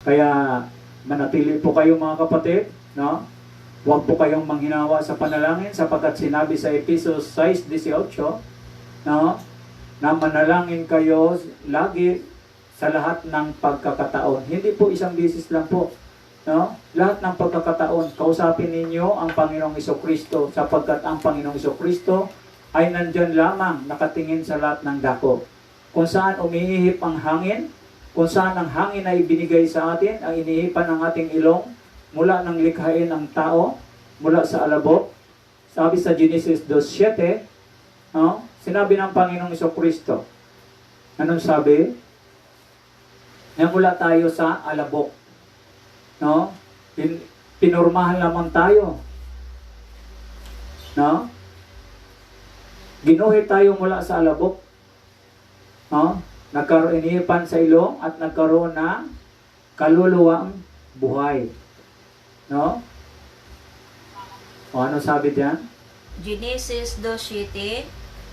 Kaya manatili po kayo mga kapatid, no? Huwag po kayong manghinawa sa panalangin sapagkat sinabi sa Efesos 6:18, no? Na manalangin kayo lagi sa lahat ng pagkakataon. Hindi po isang beses lang po, no? Lahat ng pagkakataon, kausapin ninyo ang Panginoong Jesucristo sapagkat ang Panginoong Jesucristo ay nandyan lamang nakatingin sa lahat ng dako. Kung saan umihip ang hangin, kung saan ang hangin ay binigay sa atin, ang inihipan ng ating ilong, mula ng likhain ng tao, mula sa alabok. Sabi sa Genesis 2:7, no? Sinabi ng Panginoong Jesucristo, anong sabi? Na mula tayo sa alabok. No? Pinormahan lamang tayo. No? Ginuhit tayo mula sa alabok. No? Nagkaroon inipan sa ilong at nagkaroon ng kaluluwang buhay. No? O ano sabi diyan? Genesis 2:7,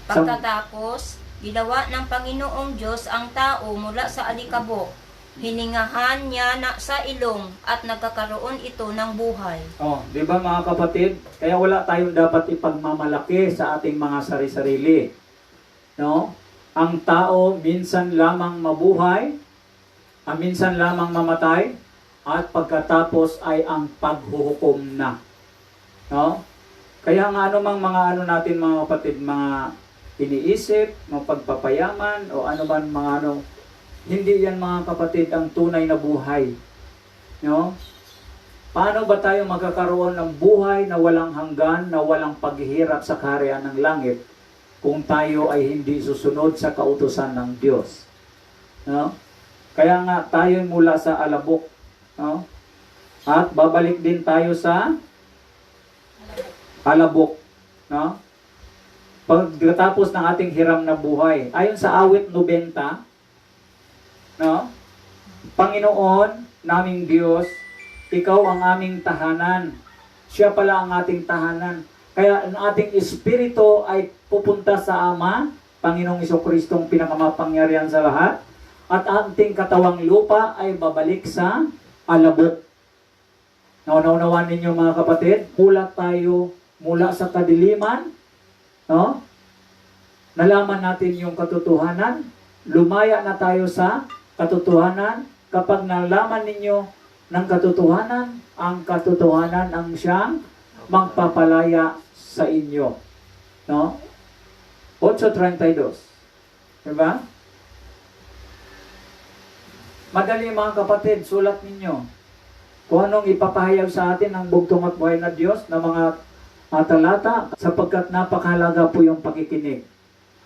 pagkatapos, ginawa ng Panginoong Diyos ang tao mula sa alikabok. Hiningahan niya na sa ilong at nagkakaroon ito ng buhay. Oh, di ba mga kapatid? Kaya wala tayong dapat ipagmamalaki sa ating mga sari-sarili. No? Ang tao minsan lamang mabuhay, minsan lamang mamatay, at pagkatapos ay ang paghuhukom na. No? Kaya nga anumang mga natin mga kapatid, mga iniisip, mga pagpapayaman, o ano man mga hindi yan mga kapatid ang tunay na buhay. No? Paano ba tayo magkakaroon ng buhay na walang hanggan, na walang paghihirap sa kaharian ng langit kung tayo ay hindi susunod sa kautusan ng Diyos? No? Kaya nga tayo mula sa alabok, no? At babalik din tayo sa alabok, no? Pagkatapos ng ating hiram na buhay. Ayon sa awit 90, no? Panginoon, naming Diyos, ikaw ang aming tahanan. Siya pala ang ating tahanan. Kaya ang ating espiritu ay pupunta sa Ama, Panginoong Jesucristong pinakamakapangyarihan sa lahat, at ating katawang lupa ay babalik sa alabok. Naunawan ninyo mga kapatid, mula tayo mula sa kadiliman, no? Nalaman natin yung katotohanan, lumaya na tayo sa katotohanan. Kapag nalaman ninyo ng katotohanan, ang katotohanan ang siyang magpapalaya sa inyo. No? 8:32. Diba? Madali mga kapatid, sulat ninyo. Kung anong ipapahayag sa atin ng bugtong at buhay na Diyos na mga talata, sapagkat napakahalaga po yung pakikinig.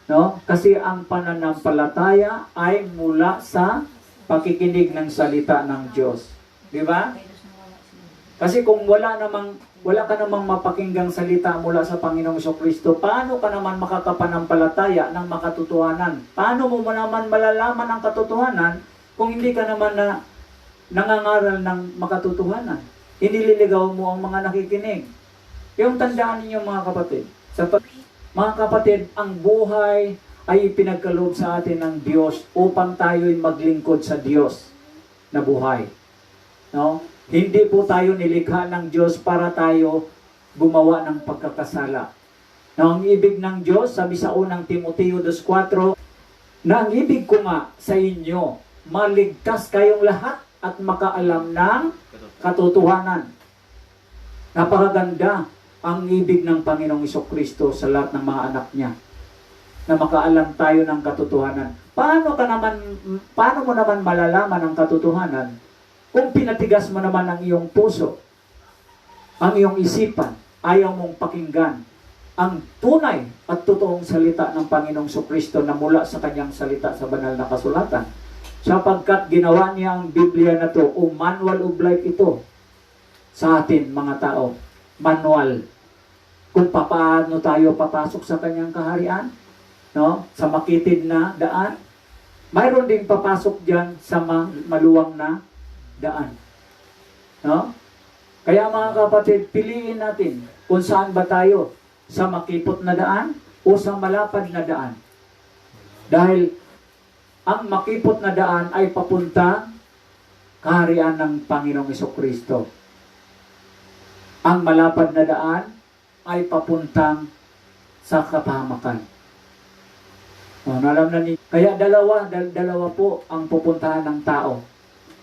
No? Kasi ang pananampalataya ay mula sa pakikinig ng salita ng Diyos. Di ba? Kasi kung wala ka namang mapakinggang salita mula sa Panginoong Jesucristo, paano ka naman makakapanampalataya ng makatotohanan? Paano mo naman malalaman ang katotohanan kung hindi ka naman nangangaral ng makatotohanan? Inililigaw mo ang mga nakikinig. Yung tandaan ninyo mga kapatid, mga kapatid, ang buhay ay pinagkaloob sa atin ng Diyos upang tayo'y maglingkod sa Diyos na buhay. No? Hindi po tayo nilikha ng Diyos para tayo gumawa ng pagkakasala. No, ang ibig ng Diyos, sabi sa unang Timoteo 2:4, na ang ibig ko nga sa inyo, maligtas kayong lahat at makaalam ng katotohanan. Napakaganda ang ibig ng Panginoong Jesucristo sa lahat ng mga anak niya, na makaalam tayo ng katotohanan. Paano mo naman malalaman ang katotohanan kung pinatigas mo naman ang iyong puso, ang iyong isipan, ayaw mong pakinggan ang tunay at totoong salita ng Panginoong Jesucristo na mula sa kanyang salita sa banal na kasulatan? Sapagkat ginawa niya ang Biblia na to, o manual of life ito sa atin mga tao. Manual kung paano tayo papasok sa kanyang kaharian, no? Sa makitid na daan. Mayroon ding papasok diyan sa maluwang na daan, no? Kaya mga kapatid, piliin natin kung saan ba tayo, sa makipot na daan o sa malapad na daan. Dahil ang makipot na daan ay papunta kaharian ng Panginoong Hesukristo. Ang malapad na daan ay papuntang sa kapahamakan. Alam na ni kaya dalawa po ang pupuntahan ng tao.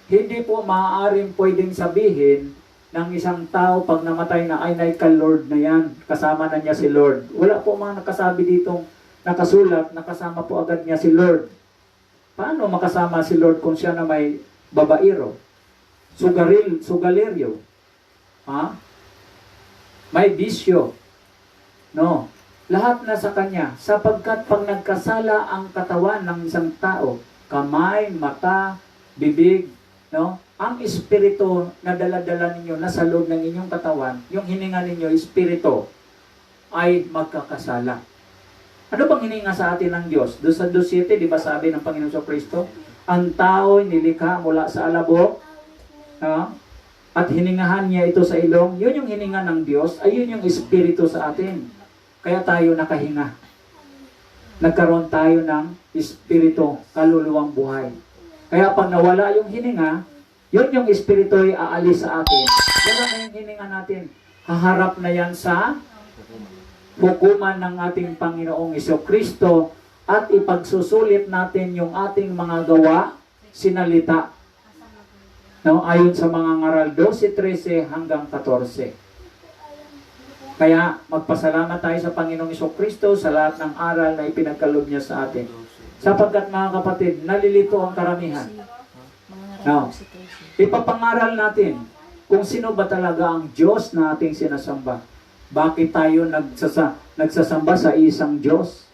Hindi po maaaring pwedeng sabihin ng isang tao pag namatay na ay ka-Lord na yan, kasama na niya si Lord. Wala po mga nakasabi ditong nakasulat, nakasama po agad niya si Lord. Paano makasama si Lord kung siya na may babairo? Sugaleryo. Ha? May bisyo. No. Lahat na sa kanya. Sapagkat pag nagkasala ang katawan ng isang tao, kamay, mata, bibig, no? Ang espiritu na dala-dala ninyo nasa loob ng inyong katawan, yung hininga ninyo, espiritu, ay magkakasala. Ano bang hininga sa atin ng Diyos? Doon sa 2:7, di ba sabi ng Panginoon Kristo, ang tao nilikha mula sa alabok, no? At hiningahan niya ito sa ilong, yun yung hininga ng Diyos, ay yun yung espiritu sa atin. Kaya tayo nakahinga. Nagkaroon tayo ng espiritu, kaluluwang buhay. Kaya pag nawala yung hininga, yun yung espiritu ay aalis sa atin. Yan na yung hininga natin. Haharap na yan sa hukuman ng ating Panginoong Hesukristo at ipagsusulit natin yung ating mga gawa, sinalita. No, ayon sa mga ngaral 12:13 hanggang 14. Kaya magpasalamat tayo sa Panginoong Hesukristo sa lahat ng aral na ipinagkaloob niya sa atin. Sapagkat mga kapatid, nalilito ang karamihan. No. Ipapangaral natin kung sino ba talaga ang Diyos na ating sinasamba. Bakit tayo nagsasamba sa isang Diyos?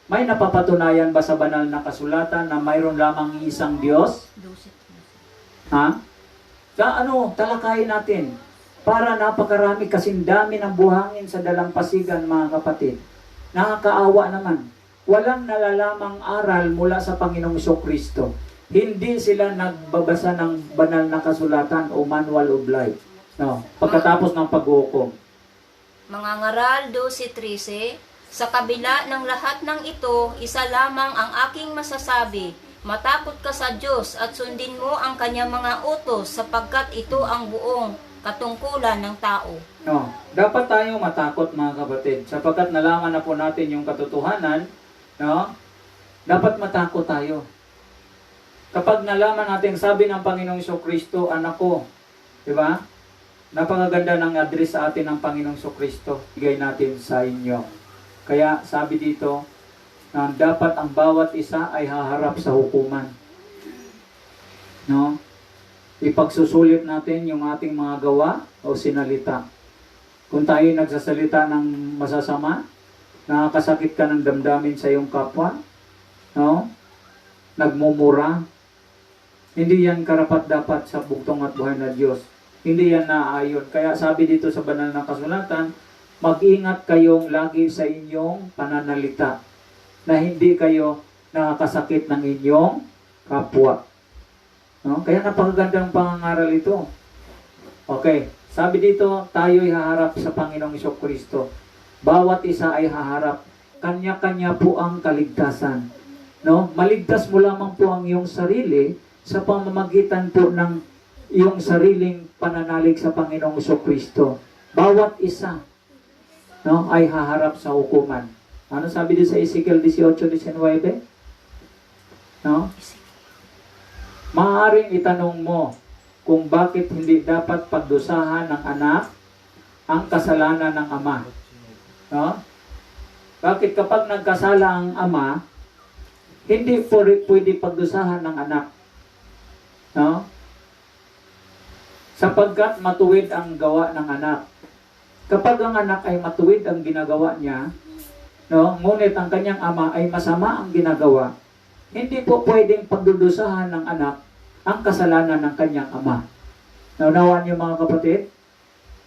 May napapatunayan ba sa banal na kasulatan na mayroon lamang isang Diyos? Ha? Talakayin natin. Para napakarami kasing dami ng buhangin sa dalampasigan, mga kapatid. Nakakaawa naman. Walang nalalamang aral mula sa Panginoong Hesukristo. Hindi sila nagbabasa ng banal na kasulatan o manual of life. No, pagkatapos ng paghukom. Mga ngaral 12:13, sa kabila ng lahat ng ito, isa lamang ang aking masasabi. Matakot ka sa Diyos at sundin mo ang kanyang mga utos sapagkat ito ang buong katungkulan ng tao. No, dapat tayong matakot, mga kapatid, sapagkat nalaman na po natin yung katotohanan, no? Dapat matakot tayo. Kapag nalaman natin, sabi ng Panginoong Hesukristo, anak ko, di ba? Napakaganda ng address sa atin ng Panginoong Hesukristo, bigay natin sa inyo. Kaya sabi dito, na dapat ang bawat isa ay haharap sa hukuman. No? Ipagsusulit natin yung ating mga gawa o sinalita. Kung tayo nagsasalita ng masasama, nakakasakit ka ng damdamin sa iyong kapwa, no? Nagmumura, hindi yan karapat-dapat sa bugtong at buhay na Diyos. Hindi yan naaayon. Kaya sabi dito sa banal na kasulatan, mag-ingat kayong lagi sa inyong pananalita na hindi kayo nakakasakit ng inyong kapwa. No? Kaya napakagandang pangangaral ito. Okay, sabi dito, tayo'y haharap sa Panginoong Hesukristo. Bawat isa ay haharap. Kanya-kanya po ang kaligtasan. No? Maligtas mo lamang po ang iyong sarili sa pamamagitan po ng iyong sariling pananalig sa Panginoong Hesukristo. Bawat isa, no, ay haharap sa hukuman. Ano sabi din sa Ezekiel 18:19? No? Maaaring itanong mo kung bakit hindi dapat pagdusahan ng anak ang kasalanan ng ama. No? Bakit kapag nagkasala ang ama, hindi pwede pagdusahan ng anak? No? Sapagkat matuwid ang gawa ng anak. Kapag ang anak ay matuwid ang ginagawa niya, no, ngunit ang kanyang ama ay masama ang ginagawa, hindi po pwedeng pagdudusahan ng anak ang kasalanan ng kanyang ama. Naunawaan niyo, mga kapatid?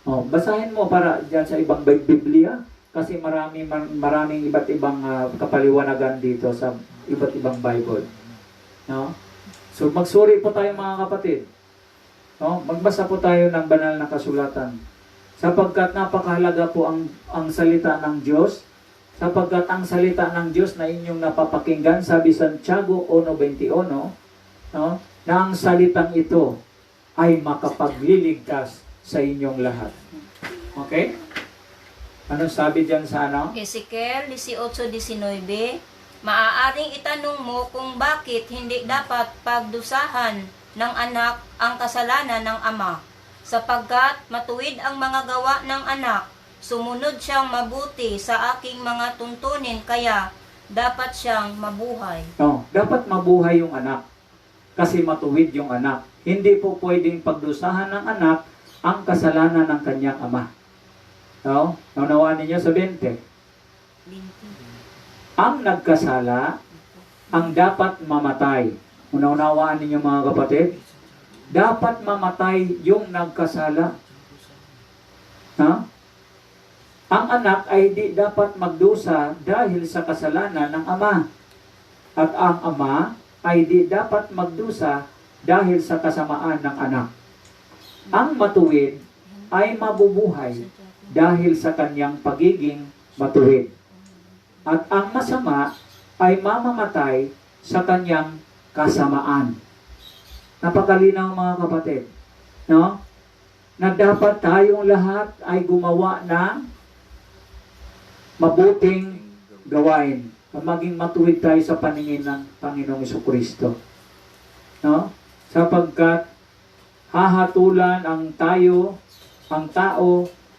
Basahin mo para dyan sa ibang Biblia kasi maraming iba't ibang kapaliwanagan dito sa iba't ibang Bible. No? So magsuri po tayo, mga kapatid. No? Magbasa po tayo ng banal na kasulatan. Sapagkat napakahalaga po ang salita ng Diyos. Sapagkat ang salita ng Diyos na inyong napapakinggan, sabi Santiago 1:21, no? na ang salitang ito ay makapagliligtas sa inyong lahat. Okay? Anong sabi dyan sa ano? Ezekiel 18:19, maaaring itanong mo kung bakit hindi dapat pagdusahan ng anak ang kasalanan ng ama, sapagkat matuwid ang mga gawa ng anak, sumunod siyang mabuti sa aking mga tuntunin, kaya dapat siyang mabuhay. No, dapat mabuhay yung anak kasi matuwid yung anak. Hindi po pwedeng pagdusahan ng anak ang kasalanan ng kanyang ama. No? Naunawaan ninyo sa 20. Ang nagkasala ang dapat mamatay. Unaunawaan ninyo mga kapatid? Dapat mamatay yung nagkasala. Ha? Ang anak ay di dapat magdusa dahil sa kasalanan ng ama. At ang ama ay di dapat magdusa dahil sa kasamaan ng anak. Ang matuwid ay mabubuhay dahil sa kanyang pagiging matuwid. At ang masama ay mamamatay sa kanyang kasamaan. Napakalinaw mga kapatid, no? Na dapat tayong lahat ay gumawa ng mabuting gawain. Maging matuwid tayo sa paningin ng Panginoong Jesucristo. No? Sapagkat hahatulan ang tao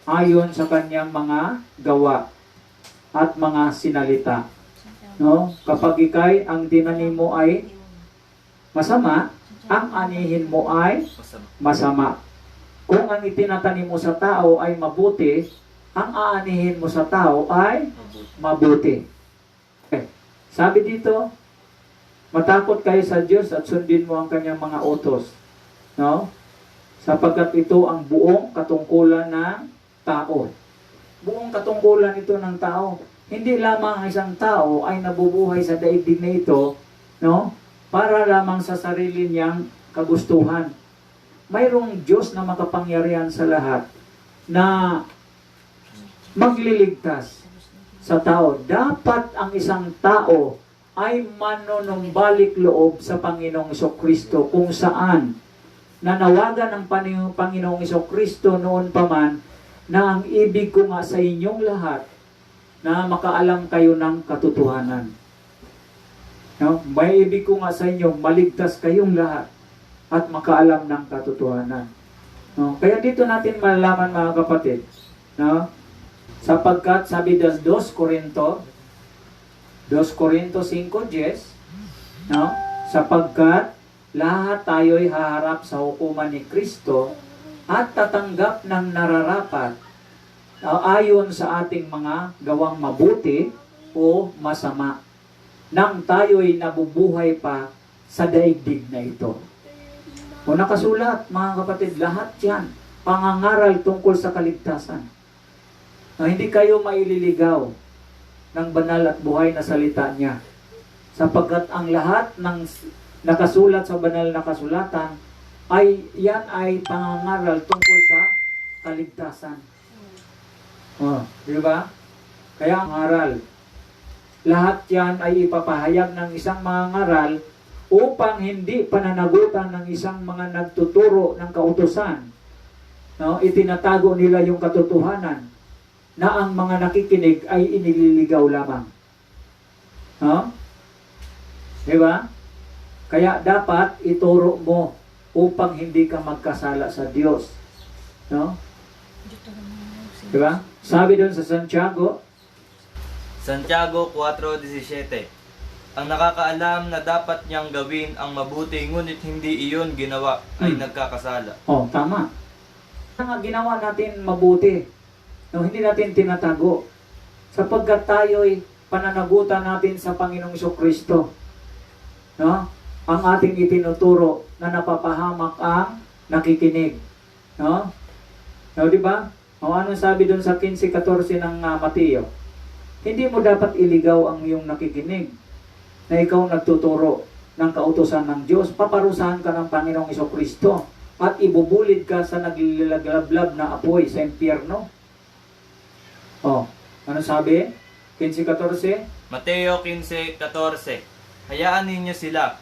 ayon sa kanyang mga gawa at mga sinalita. No? Kapag ikay ang dinanim mo ay masama, ang anihin mo ay masama. Kung ang itinatanim mo sa tao ay mabuti, ang aanihin mo sa tao ay mabuti. Okay. Sabi dito, matakot kayo sa Diyos at sundin mo ang kanyang mga utos. No? Sapagkat ito ang buong katungkulan ng tao. Buong katungkulan ito ng tao. Hindi lamang ang isang tao ay nabubuhay sa daigdig na ito, no? Para lamang sa sarili niyang kagustuhan. Mayroong Diyos na makapangyarihan sa lahat na magliligtas sa tao. Dapat ang isang tao ay manunumbalik loob sa Panginoong Jesucristo kung saan nanawagan ng Panginoong Jesucristo noon pa man na ang ibig ko nga sa inyong lahat na makaalam kayo ng katotohanan. No? May ibig ko nga sa inyo, maligtas kayong lahat at makaalam ng katotohanan. No? Kaya dito natin malalaman mga kapatid, no? Sapagkat sabi ng 2 Corinto 5:10, no? Sapagkat lahat tayo'y haharap sa hukuman ni Kristo at tatanggap ng nararapat ayon sa ating mga gawang mabuti o masama nang tayo'y nabubuhay pa sa daigdig na ito. O nakasulat, mga kapatid, lahat yan, pangangaral tungkol sa kaligtasan. Na hindi kayo maililigaw ng banal at buhay na salita niya. Sapagkat ang lahat ng nakasulat sa banal na kasulatan ay yan ay pangangaral tungkol sa kaligtasan. Di ba? Kaya ang aral, lahat yan ay ipapahayag ng isang mangangaral upang hindi pananagutan ng isang mga nagtuturo ng kautusan. No? Itinatago nila yung katotohanan na ang mga nakikinig ay inililigaw lamang. No? Di ba? Kaya dapat ituro mo upang hindi ka magkasala sa Diyos. No? Di ba? Sabi doon sa Santiago 4:17, ang nakakaalam na dapat niyang gawin ang mabuti ngunit hindi iyon ginawa ay nagkakasala. Tama. Ang ginawa natin mabuti, no, hindi natin tinatago. Sapagkat tayo'y pananagutan natin sa Panginoong Jesucristo. No? Ang ating itinuturo na napapahamak ang nakikinig. No? No, di ba? Ano sabi doon sa 15:14 ng Mateo? Hindi mo dapat iligaw ang iyong nakikinig na ikaw nagtuturo ng kautusan ng Diyos. Paparusahan ka ng Panginoong Jesucristo at ibubulid ka sa naglilaglablab na apoy sa impyerno. Ano sabi? 15:14? Mateo 15:14, hayaan ninyo sila,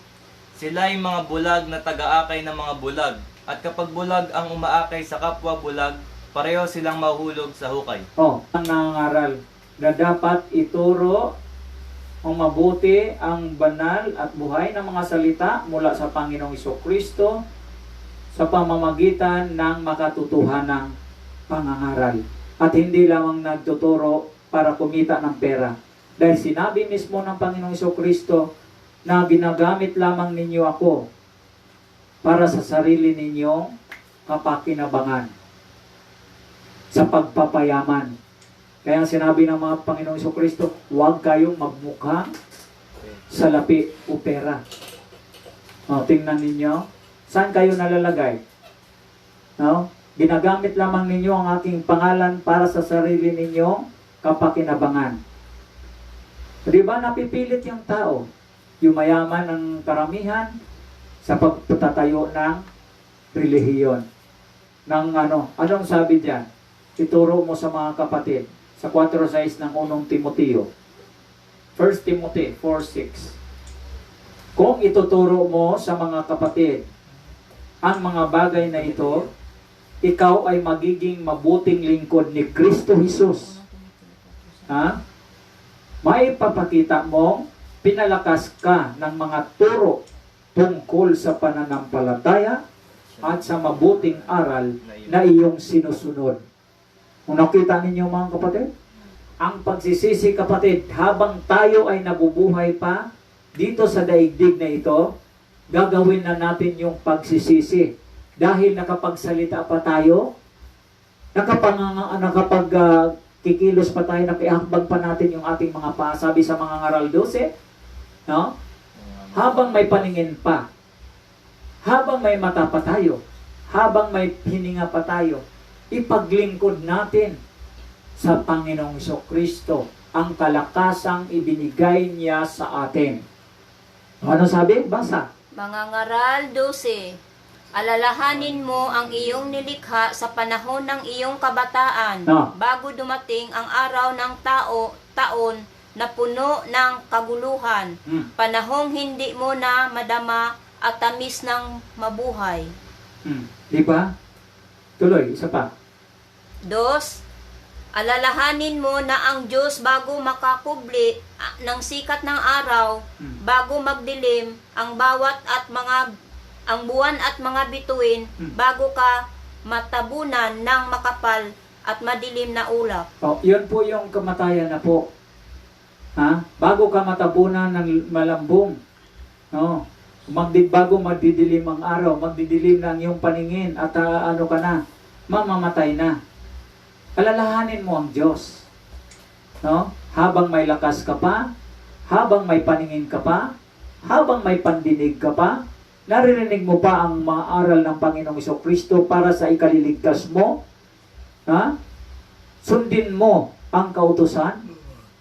Sila'y mga bulag na taga-akay ng mga bulag. At kapag bulag ang umaakay sa kapwa bulag, pareho silang mahulog sa hukay. Ang nangangaral na dapat ituro ang mabuti, ang banal at buhay ng mga salita mula sa Panginoong Jesucristo sa pamamagitan ng makatotohanang pangangaral. At hindi lamang nagtuturo para kumita ng pera. Dahil sinabi mismo ng Panginoong Jesucristo na ginagamit lamang ninyo ako para sa sarili ninyong kapakinabangan sa pagpapayaman. Kaya sinabi ng mga Panginoong Jesucristo, huwag kayong magmukhang salapi o pera. Tingnan ninyo, saan kayo nalalagay? Ginagamit lamang ninyo ang aking pangalan para sa sarili ninyong kapakinabangan. Di ba napipilit yung tao? Yumayaman ang karamihan sa pagtatayo ng relihiyon. Anong sabi diyan? Ituro mo sa mga kapatid sa 4:6 ng 1 Timoteo. 1 Timothy 4:6. Kung ituturo mo sa mga kapatid ang mga bagay na ito, ikaw ay magiging mabuting lingkod ni Kristo Jesus. May papakita mong pinalakas ka ng mga turo tungkol sa pananampalataya at sa mabuting aral na iyong sinusunod. Kung nakita ninyo mga kapatid, ang pagsisisi kapatid, habang tayo ay nabubuhay pa dito sa daigdig na ito, gagawin na natin yung pagsisisi. Dahil nakapagsalita pa tayo, kikilos pa tayo, nakiakbag pa natin yung ating mga paa. Sabi sa mga ngaral 12, habang may paningin pa, habang may mata pa tayo, habang may hininga pa tayo, ipaglingkod natin sa Panginoong Jesucristo ang kalakasang ibinigay niya sa atin. Ano sabi? Basa. Mga ngaral 12, alalahanin mo ang iyong nilikha sa panahon ng iyong kabataan, bago dumating ang araw ng taon na puno ng kaguluhan, panahong hindi mo na madama at tamis ng mabuhay. Di ba? Tuloy, isa pa. 2, alalahanin mo na ang Diyos bago makakubli ng sikat ng araw, bago magdilim ang ang buwan at mga bituin, bago ka matabunan ng makapal at madilim na ulap. Yun po yung kamatayan na po. Bago ka matabunan ng malambong. Bago magdidilim ang araw, magdidilim na ang iyong paningin at mamamatay na. Alalahanin mo ang Diyos. Habang may lakas ka pa, habang may paningin ka pa, habang may pandinig ka pa, naririnig mo pa ang mga aral ng Panginoong Jesucristo para sa ikaliligtas mo, sundin mo ang kautusan,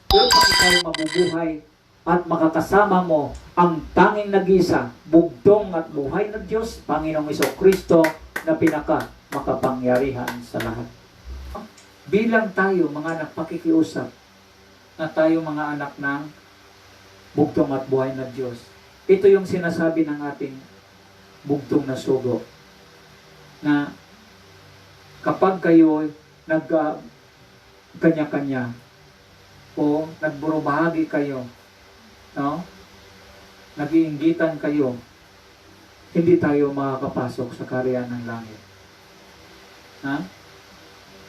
upang ikaw mabubuhay at makakasama mo ang tanging nag-isa, bugtong at buhay na Diyos, Panginoong Jesucristo, na pinaka makapangyarihan sa lahat. Bilang tayo mga anak pakikiusap, na tayo mga anak ng bugtong at buhay na Diyos. Ito yung sinasabi ng ating bugtong na sugo, na kapag kayo kanya-kanya o nagburubahagi kayo, nag-iinggitan kayo, hindi tayo makakapasok sa kaharian ng langit.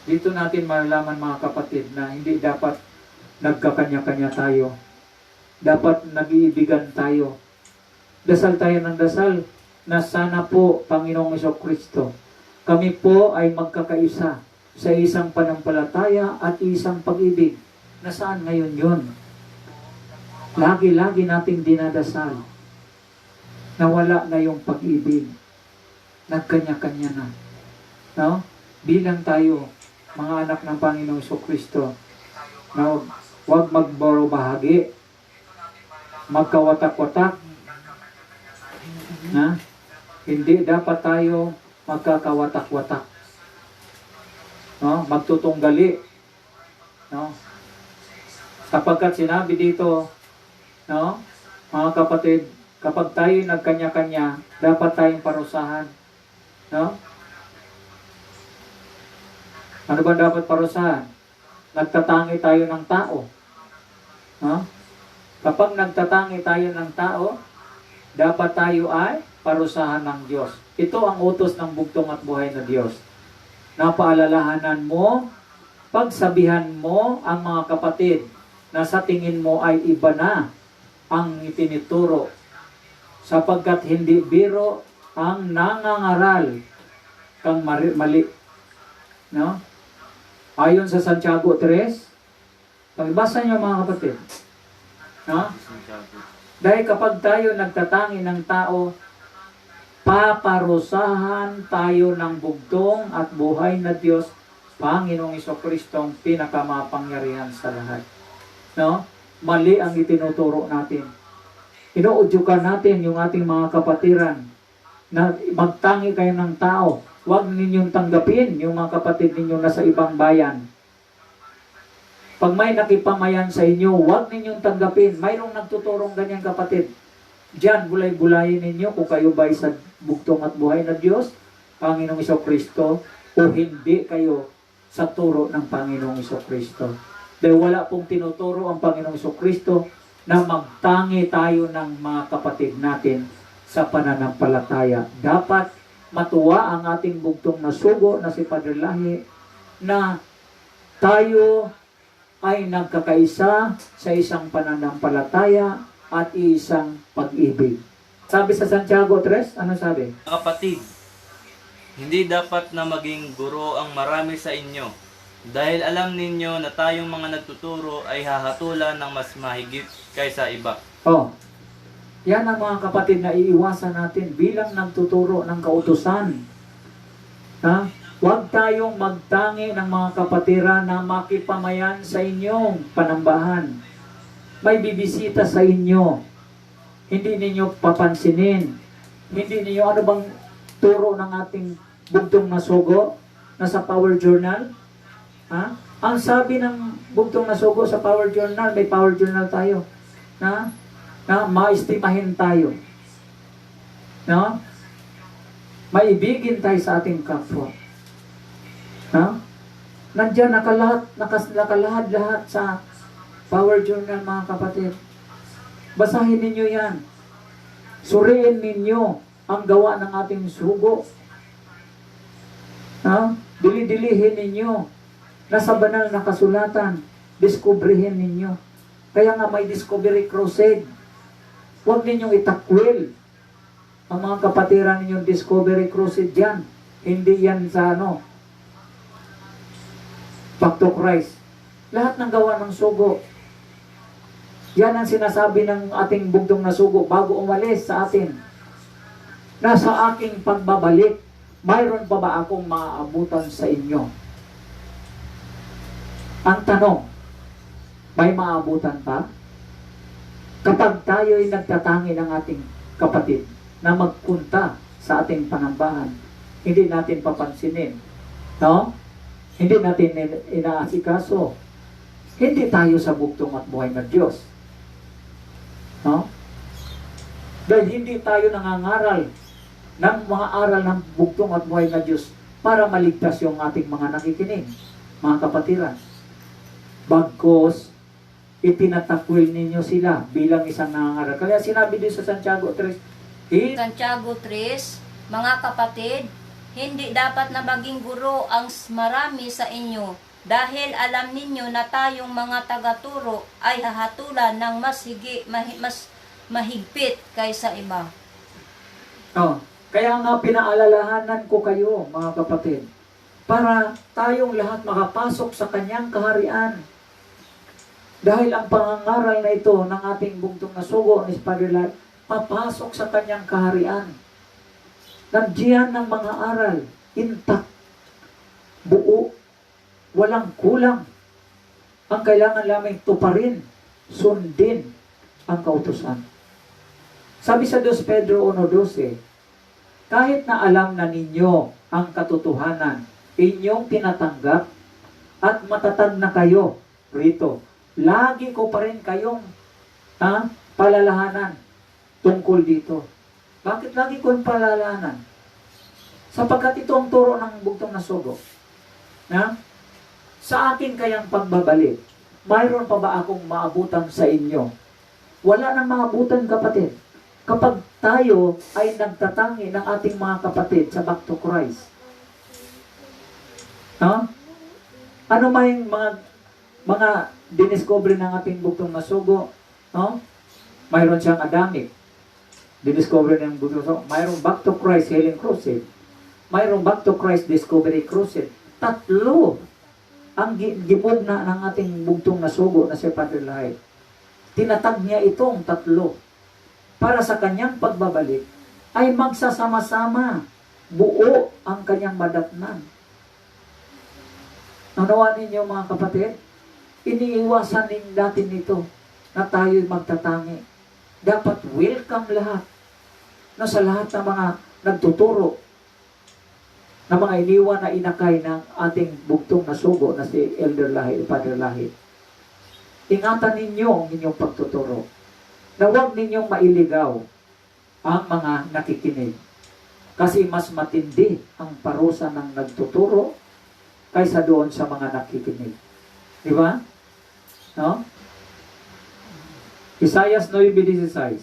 Dito natin malalaman mga kapatid na hindi dapat nagkakanya-kanya tayo. Dapat nag-iibigan tayo. Dasal tayo ng dasal na sana po, Panginoong Jesucristo, kami po ay magkakaisa sa isang panampalataya at isang pag-ibig. Nasaan ngayon yun? Lagi-lagi nating dinadasal na wala na yung pag-ibig. Nagkanya-kanya na. Bilang tayo, mga anak ng Panginoong Jesucristo, na huwag magbaro-bahagi, magkawatak-watak, hindi dapat tayo magkakawatak-watak, magtutunggali, sapagkat sinabi dito, mga kapatid, kapag tayo nagkanya-kanya, dapat tayong parusahan. No? Ano ba dapat parusahan? Nagtatangi tayo ng tao. No? Kapag nagtatangi tayo ng tao, dapat tayo ay parusahan ng Diyos. Ito ang utos ng bugtong at buhay na Diyos. Napaalalahanan mo, pagsabihan mo ang mga kapatid na sa tingin mo ay iba na ang itinuturo, sapagkat hindi biro ang nangangaral kang mali. No? Ayon sa Santiago 3, pagbasa niyo mga kapatid. No? Dahil kapag tayo nagtatangi ng tao, paparusahan tayo ng bugtong at buhay na Diyos, Panginoong Jesucristong pinakamapangyarihan sa lahat. No? Mali ang itinuturo natin. Inuudyukan natin yung ating mga kapatiran na magtangi kayo ng tao. Huwag ninyong tanggapin yung mga kapatid ninyo na sa ibang bayan. Pag may nakipamayan sa inyo, huwag ninyong tanggapin. Mayroong nagtuturong ganyan kapatid. Diyan, bulay-bulayin ninyo kung kayo ba sa bugtong at buhay na Diyos, Panginoong Jesucristo, o hindi kayo sa turo ng Panginoong Jesucristo. Dahil wala pong tinuturo ang Panginoong Jesucristo na magtangi tayo ng mga kapatid natin sa pananampalataya. Dapat matuwa ang ating bugtong na sugo na si Padre Lahi na tayo ay nagkakaisa sa isang pananampalataya at isang pag-ibig. Sabi sa Santiago 3, ano sabi? Kapatid, hindi dapat na maging guro ang marami sa inyo, dahil alam ninyo na tayong mga nagtuturo ay hahatulan ng mas mahigit kaysa iba. Oh, yan ang mga kapatid na iiwasan natin bilang nagtuturo ng kautusan. Ha? Huwag tayong magtangi ng mga kapatiran na makipamayan sa inyong panambahan. May bibisita sa inyo. Hindi ninyo papansinin. Hindi ninyo, ano bang turo ng ating bugtong na sugo na sa Power Journal? Ha? Ang sabi ng bugtong na sugo sa Power Journal, may Power Journal tayo. Na maistimahin tayo. No? Maibigin tayo sa ating kapwa. No? Nandiyan nakalahad lahat sa Power Journal mga kapatid. Basahin ninyo yan. Suriin ninyo ang gawa ng ating sugo. No? Dili-dilihin ninyo. Nasa banal na kasulatan. Diskubrihin ninyo. Kaya nga may Discovery Crusade. Huwag ninyong itakwil ang mga kapatiran ninyong Discovery Crusade yan. Hindi yan sa Back to Christ. Lahat ng gawa ng sugo. Yan ang sinasabi ng ating bugtong na sugo bago umalis sa atin. Nasa aking pagbabalik, mayroon pa ba akong maaabutan sa inyo? Ang tanong, may maabutan pa? Kapag tayo ay nagtatangi ng ating kapatid na magpunta sa ating panambahan, hindi natin papansinin. No? Hindi natin inaasikaso. Hindi tayo sa bugtong at buhay ng Diyos. No? Dahil hindi tayo nangangaral ng mga aral ng bugtong at buhay ng Diyos para maligtas yung ating mga nakikinig, mga kapatiran. Bagkos, itinatakwil ninyo sila bilang isang nangangaral. Kaya sinabi din sa Santiago 3, Santiago 3, mga kapatid, hindi dapat na maging guro ang marami sa inyo, dahil alam ninyo na tayong mga tagaturo ay hahatulan ng mas mahigpit kaysa iba. Kaya nga pinaalalahanan ko kayo, mga kapatid, para tayong lahat makapasok sa kanyang kaharian. Dahil ang pangangaral na ito ng ating bugtong na sugo ni Padre Lahi, papasok sa kanyang kaharian. Nandiyan ng mga aral, intact, buo, walang kulang. Ang kailangan lamang tuparin, sundin ang kautusan. Sabi sa 2 Pedro 1:12, kahit na alam na ninyo ang katotohanan, inyong tinatanggap at matatag na kayo rito, lagi ko pa rin kayong palalahanan tungkol dito. Bakit lagi ko palalanan? Sapagkat ito ang turo ng bugtong na sugo. Na? Sa akin kayang pagbabalik, mayroon pa ba akong maabutan sa inyo? Wala nang maabutan, kapatid. Kapag tayo ay nagtatangi ng ating mga kapatid sa back to Christ. No? Ano may mga diniscover ng ating bugtong na sugo? No? Mayroon siyang Adamic. Diniscover ng bugtong na sugo. Mayroong Back to Christ Healing Crusade. Mayroong Back to Christ Discovery Crusade. Tatlo ang gibugna ng ating bugtong na sugo na si Padre Lahay. Tinatag niya itong tatlo para sa kanyang pagbabalik ay magsasama-sama, buo ang kanyang madatnan. Naunawaan ninyo mga kapatid, iniiwasan din natin ito na tayo'y magtatangi. Dapat welcome lahat na sa lahat ng mga nagtuturo na mga iniwan na inakay ng ating bugtong na sugo na si Elder Lahi, Padre Lahi. Ingatan ninyo ang inyong pagtuturo na huwag ninyong mailigaw ang mga nakikinig. Kasi mas matindi ang parusa ng nagtuturo kaysa doon sa mga nakikinig. Di ba? No? Isaiah 9:16.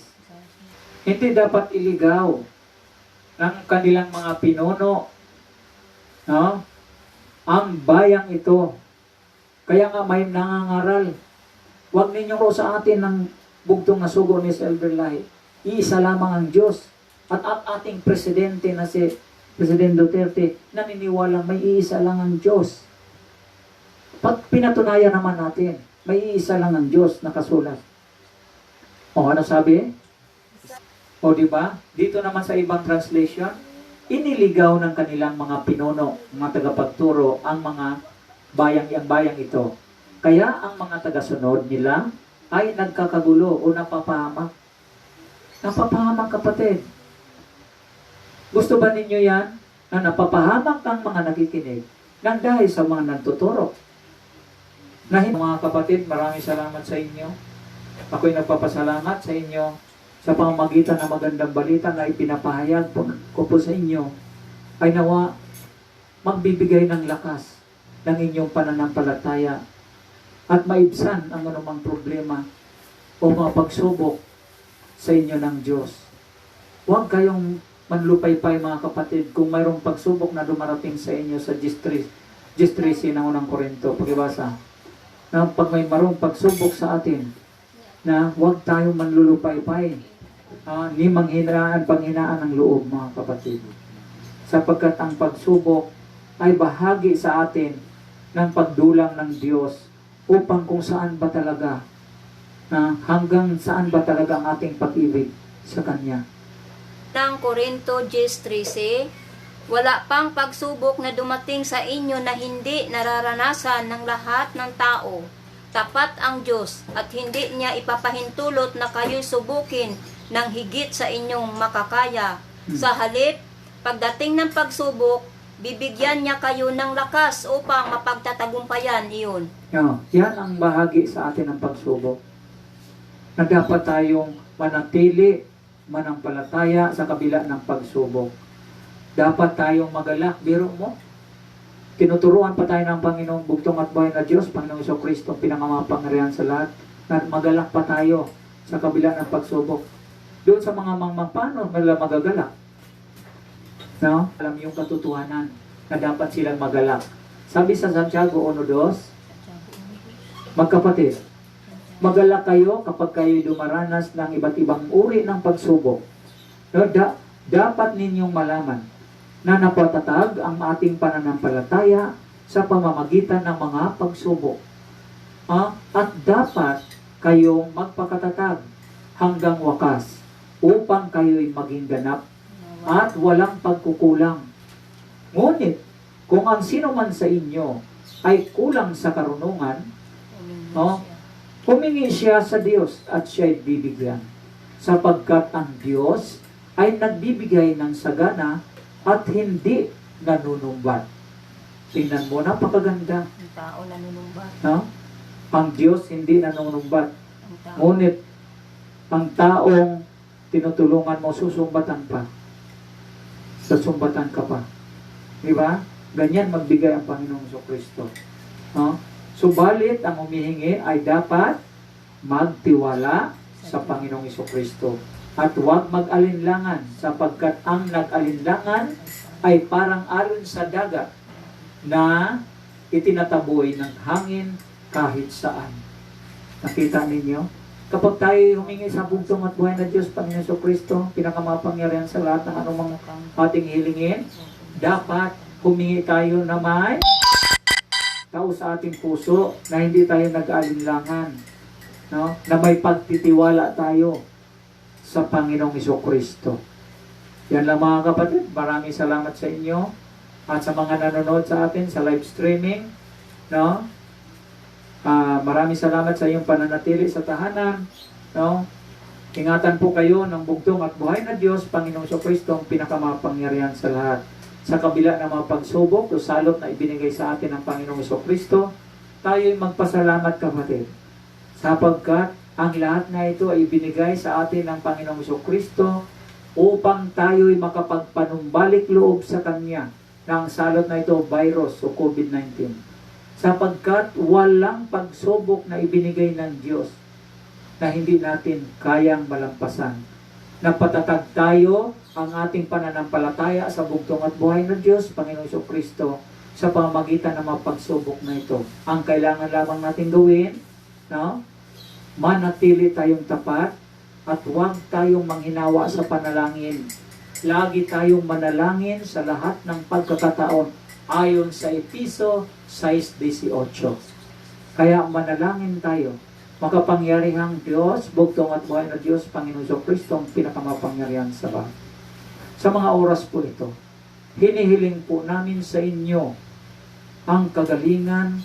Hindi dapat iligaw ng kanilang mga pinuno, no? Ang bayang ito. Kaya nga may nangangaral. Huwag ninyong ro sa atin ng bugtong na sugo ni Elder Lahi. Iisa lamang ang Diyos. At ang ating presidente na si President Duterte, naniniwala may iisa lang ang Diyos. Pag pinatunayan naman natin, may iisa lang ang Diyos nakasulat. O ano sabi? O di ba? Dito naman sa ibang translation, iniligaw ng kanilang mga pinuno, mga tagapagturo, ang mga bayang ito. Kaya ang mga tagasunod nila ay nagkakagulo o napapahamak. Napapahamak, kapatid. Gusto ba ninyo yan? Na napapahamak ang mga nakikinig nang dahil sa mga nagtuturo. Mga kapatid, maraming salamat sa inyo. Ako'y nagpapasalamat sa inyo sa pamamagitan ng magandang balita na ipinapahayag ko po sa inyo ay nawa magbibigay ng lakas ng inyong pananampalataya at maibsan ang anumang problema o mga pagsubok sa inyo ng Diyos. Huwag kayong manlupaypay, mga kapatid, kung mayroong pagsubok na dumarating sa inyo sa G13 ng unang Korinto, pagibasa, na pag may mayroong pagsubok sa atin, na huwag tayong manlulupaypay, ni panghinaan ng loob, mga kapatid. Sapagkat ang pagsubok ay bahagi sa atin ng pagdulang ng Diyos upang kung saan ba talaga, hanggang saan ba talaga ang ating pag-ibig sa Kanya. Ng Korinto 10:13, wala pang pagsubok na dumating sa inyo na hindi nararanasan ng lahat ng tao. Tapat ang Diyos at hindi niya ipapahintulot na kayo'y subukin ng higit sa inyong makakaya. Sa halip, pagdating ng pagsubok, bibigyan niya kayo ng lakas upang mapagtatagumpayan iyon. Yan ang bahagi sa atin ng pagsubok. Na dapat tayong manatili, manampalataya sa kabila ng pagsubok. Dapat tayong magalak. Biro mo, tinuturuan pa tayo ng Panginoong bugtong at buhay na Diyos, Panginoong Kristo, pinangamapangyarihan sa lahat, na magalak pa tayo sa kabila ng pagsubok. Doon sa mga paano nila magagalak? No? Alam yung katotohanan na dapat silang magalak. Sabi sa Santiago 1:2, magkapatid, magalak kayo kapag kayo dumaranas ng iba't ibang uri ng pagsubok. No, dapat ninyong malaman na napatatag ang ating pananampalataya sa pamamagitan ng mga pagsubok. At dapat kayong magpakatatag hanggang wakas upang kayo'y maging ganap at walang pagkukulang. Ngunit, kung ang sino man sa inyo ay kulang sa karunungan, humingi siya sa Diyos at siya'y bibigyan. Sapagkat ang Diyos ay nagbibigay ng sagana at hindi nanunumbat. Tingnan mo, napakaganda. Ang tao nanunumbat. Ang Diyos hindi nanunumbat. Ang tao. Ngunit, ang taong tinutulungan mo, susumbatan pa. Susumbatan ka pa. Di ba? Ganyan magbigay ang Panginoong Kristo. No? Subalit, ang humihingi ay dapat magtiwala sa Panginoong Kristo. At huwag mag-alinlangan, sapagkat ang nag-alinlangan ay parang alon sa dagat na itinataboy ng hangin kahit saan. Nakita ninyo? Kapag tayo humingi sa bugtong at buhay na Diyos, Panginoon Kristo, pinakamapangyarihan sa lahat ng anumang ating hilingin, dapat humingi tayo na may tao sa ating puso, na hindi tayo nag-alinlangan, no? Na may pagtitiwala tayo sa Panginoong Kristo. Yan lang mga kapatid, maraming salamat sa inyo at sa mga nanonood sa atin sa live streaming, no? Maraming salamat sa iyong pananatili sa tahanan, no? Ingatan po kayo ng bugtong at buhay na Diyos, Panginoong Kristo, ang pinakamapangyarihan sa lahat. Sa kabila ng mga pagsubok o salot na ibinigay sa atin ng Panginoong Kristo, tayo'y magpasalamat, kapatid, sapagkat ang lahat na ito ay ibinigay sa atin ng Panginoong Kristo upang tayo'y makapagpanumbalik loob sa Kanya ng salot na ito, virus o COVID-19. Sapagkat walang pagsubok na ibinigay ng Diyos na hindi natin kayang malampasan. Napatatag tayo ang ating pananampalataya sa bugtong at buhay ng Diyos, Panginoong Kristo, sa pamamagitan ng mga pagsubok na ito. Ang kailangan lamang natin gawin, no? Manatili tayong tapat at huwag tayong manghinawa sa panalangin. Lagi tayong manalangin sa lahat ng pagkakataon ayon sa Episo 6:18. Kaya manalangin tayo. Makapangyarihang Diyos, bugtong at buhay na Diyos, Panginoon Kristo, ang pinakamapangyarihan sa lahat. Sa mga oras po ito, hinihiling po namin sa inyo ang kagalingan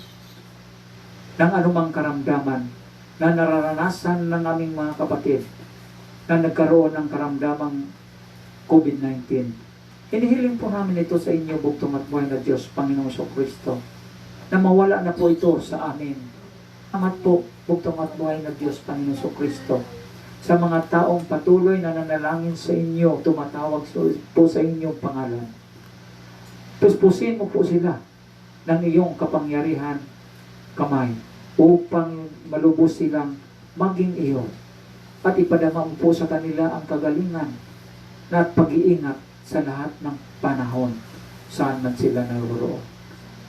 ng anumang karamdaman na nararanasan ng aming mga kapatid na nagkaroon ng karamdamang COVID-19. Hinihiling po namin ito sa inyo, bugtong at buhay na Diyos, Panginoong Kristo, na mawala na po ito sa amin. Salamat po, bugtong at buhay na Diyos, Panginoong Kristo, sa mga taong patuloy na nanalangin sa inyo, tumatawag po sa inyong pangalan. Puspusin mo po sila ng iyong kapangyarihan kamay upang malubos silang maging iyo at ipadama mo po sa kanila ang kagalingan at pag-iingat sa lahat ng panahon saan man sila naroroon.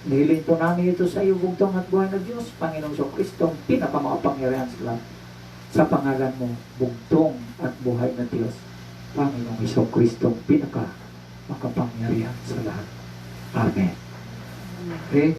Nihiling po namin ito sa iyo, bugtong at buhay na Diyos, Panginoong Kristo, ang pinakamakapangyarihan sa lahat. Sa pangalan mo, bugtong at buhay na Diyos, Panginoong Kristo, ang pinaka makapangyarihan sa lahat. Amen. Okay?